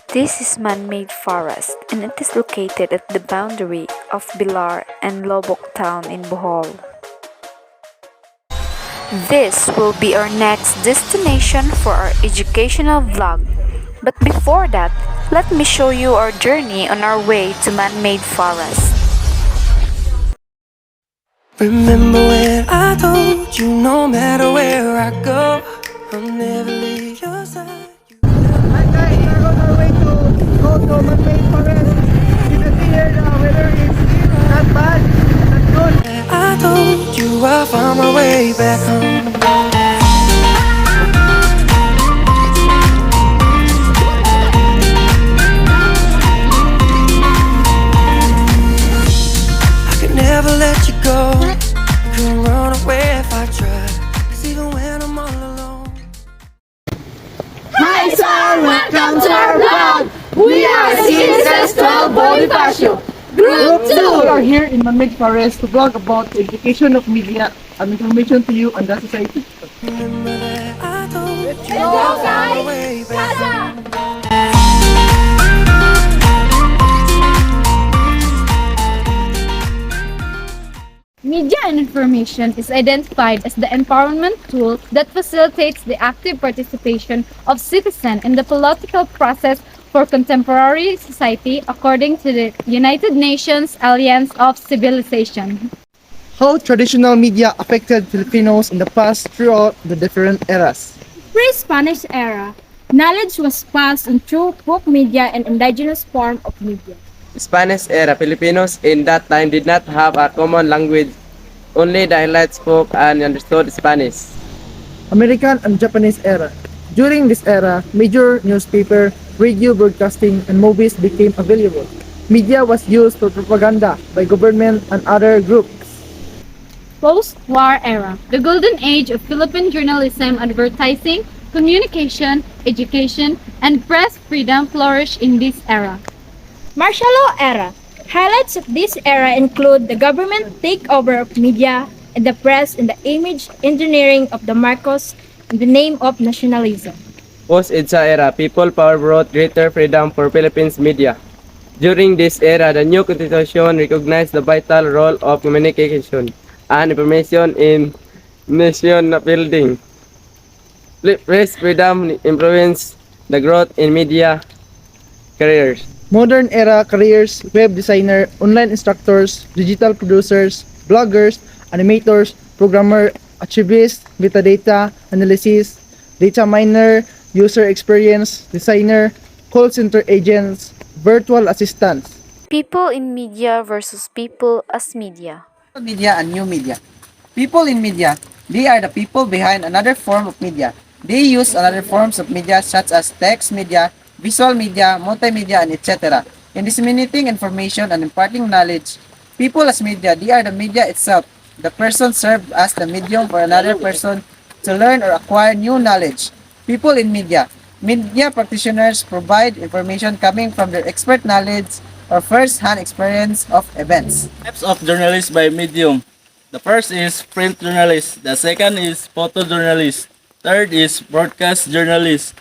This is man-made forest and it is located at the boundary of Bilar and Lobok town in Bohol. This will be our next destination for our educational vlog. But before that, let me show you our journey on our way to man-made forest. Remember when I told you no matter where I go, I'll never leave your side. Hi guys, we're on our way to go to man-made forest. You can see here the weather is not bad, not good. I told you I found my way back home. I could never let you go. Couldn't run away if I tried. 'Cause even when I'm all alone. Hi sir, welcome to our vlog. We are CSS 12 BONIFACIO, Group We are 2. here in man-made forest to vlog about the education of media and information to you and the society. Remember that I told you Let's go I found my way guys! back home. Tara! Media and information is identified as the empowerment tool that facilitates the active participation of citizens in the political process for contemporary society according to the United Nations Alliance of Civilization. How traditional media affected Filipinos in the past throughout the different eras. Pre-Spanish era, knowledge was passed on through book media and indigenous form of media. Spanish era Filipinos in that time did not have a common language. Only the elites spoke and understood Spanish. American and Japanese era. During this era, major newspaper, radio broadcasting, and movies became available. Media was used for propaganda by government and other groups. Post-war era, the golden age of Philippine journalism, advertising, communication, education, and press freedom flourished in this era. Martial law era. Highlights of this era include the government takeover of media and the press and the image engineering of the Marcos in the name of nationalism. Post-EDSA era, people power brought greater freedom for Philippines media. During this era, the new constitution recognized the vital role of communication and information in nation building. Press freedom influenced the growth in media careers. Modern era careers, web designer, online instructors, digital producers, bloggers, animators, programmer, archivist, metadata analysis, data miner, user experience designer, call center agents, virtual assistants. People in media versus people as media. Media and new media. People in media, they are the people behind another form of media. They use another forms of media such as text media, visual media, multimedia, and etc. In disseminating information and imparting knowledge, people as media, they are the media itself. The person served as the medium for another person to learn or acquire new knowledge. People in media. Media practitioners provide information coming from their expert knowledge or first-hand experience of events. Types of journalists by medium. The first is print journalist. The second is photojournalist. Third is broadcast journalist.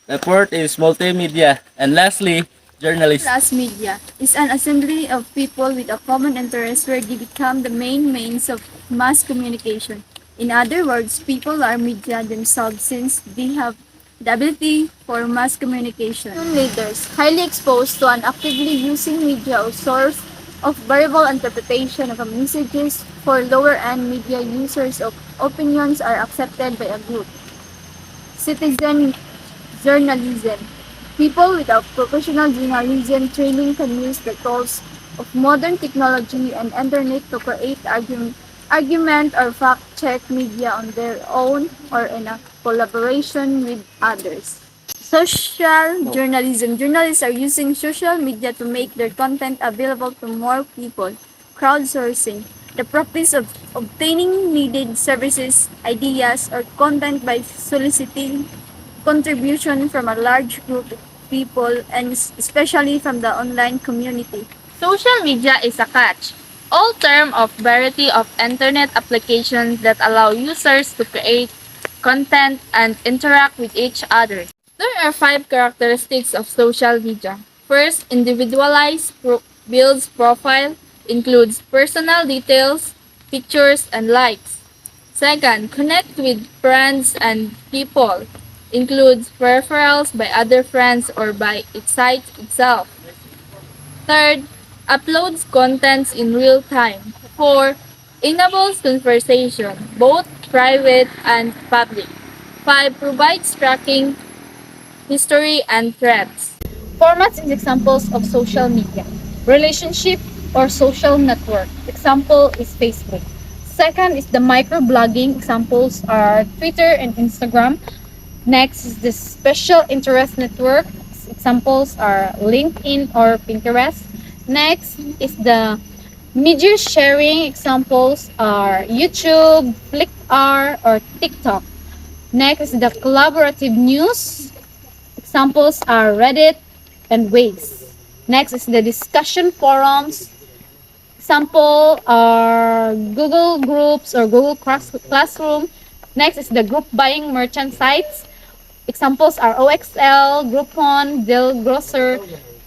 The fourth is multimedia. And lastly, journalist. Mass media is an assembly of people with a common interest where they become the main means of mass communication. In other words, people are media themselves since they have the ability for mass communication. Leaders, highly exposed to and actively using media or source of variable interpretation of messages for lower-end media users of opinions are accepted by a group. Citizen journalism. People without professional journalism training can use the tools of modern technology and internet to create argument or fact-check media on their own or in a collaboration with others. Social journalism. Journalists are using social media to make their content available to more people. Crowdsourcing. The practice of obtaining needed services, ideas, or content by soliciting contribution from a large group of people and especially from the online community. Social media is a catch all term of variety of internet applications that allow users to create content and interact with each other. There are five characteristics of social media. First, builds profile, includes personal details, pictures, and likes. Second, connect with friends and people, includes referrals by other friends or by its site itself. Third, uploads contents in real time. 4. Enables conversation, both private and public. 5. Provides tracking, history, and threads. Formats and examples of social media. Relationship or social network. Example is Facebook. Second is the microblogging. Examples are Twitter and Instagram. Next is the special interest network. Examples are LinkedIn or Pinterest. Next is the media sharing. Examples are YouTube, Flickr, or TikTok. Next is the collaborative news. Examples are Reddit and Waze. Next is the discussion forums. Example are Google Groups or Classroom. Next is the group buying merchant sites. Examples are OXL, Groupon, Deal Grocer.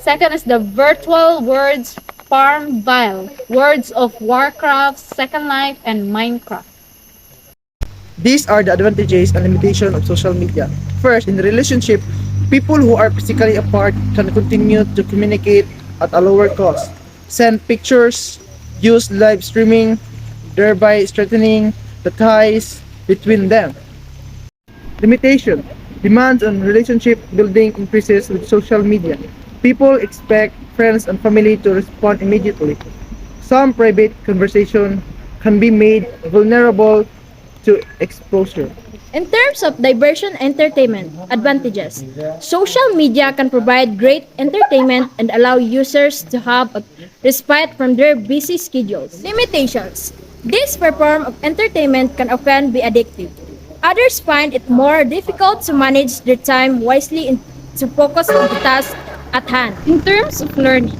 Second is the virtual words Farmville, Words of Warcraft, Second Life, and Minecraft. These are the advantages and limitations of social media. First, in the relationship, people who are physically apart can continue to communicate at a lower cost, send pictures, use live streaming, thereby strengthening the ties between them. Limitation. Demands on relationship building increases with social media. People expect friends and family to respond immediately. Some private conversation can be made vulnerable to exposure. In terms of diversion entertainment advantages, social media can provide great entertainment and allow users to have a respite from their busy schedules. Limitations. This form of entertainment can often be addictive. Others find it more difficult to manage their time wisely and to focus on the task at hand. In terms of learning,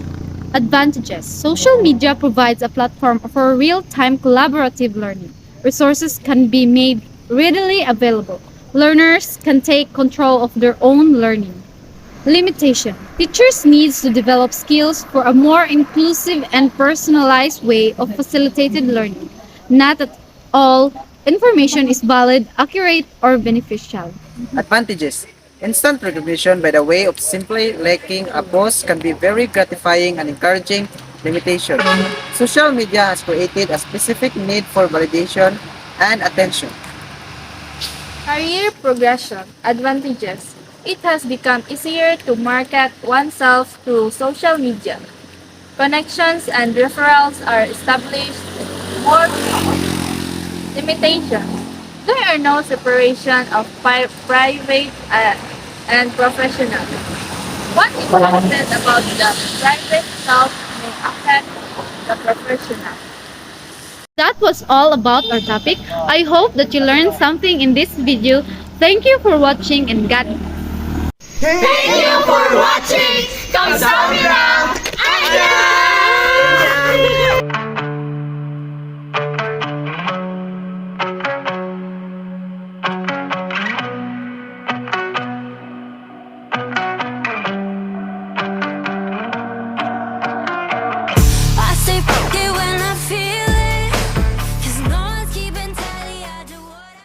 advantages. Social media provides a platform for real-time collaborative learning. Resources can be made readily available. Learners can take control of their own learning. Limitation. Teachers need to develop skills for a more inclusive and personalized way of facilitated learning. Not at all information is valid, accurate, or beneficial. Advantages. Instant recognition by the way of simply liking a post can be very gratifying and encouraging. Limitation. Social media has created a specific need for validation and attention. Career progression. Advantages. It has become easier to market oneself through social media. Connections and referrals are established more. Limitations. There are no separation of private and professional. What is said about the private self may affect the professional. That was all about our topic. I hope that you learned something in this video. Thank you for watching and God Thank you for watching. 감사합니다. I say fuck it when I feel it, 'cause no one's keeping tally. I do what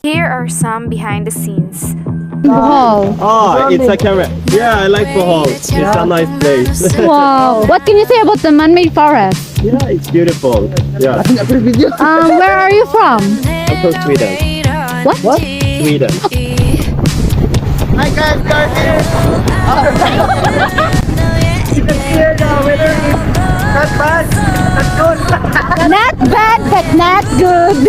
Here are some behind the scenes. Wow. Ah, it's a camera. Yeah, I like Bohol. It's a nice place. Wow. What can you say about the man-made forest? Yeah, it's beautiful. Yeah, Where are you from? I'm from Sweden. What? Sweden. Hi guys, guys here. You can hear the weather is not bad, not good. Not bad, but not good.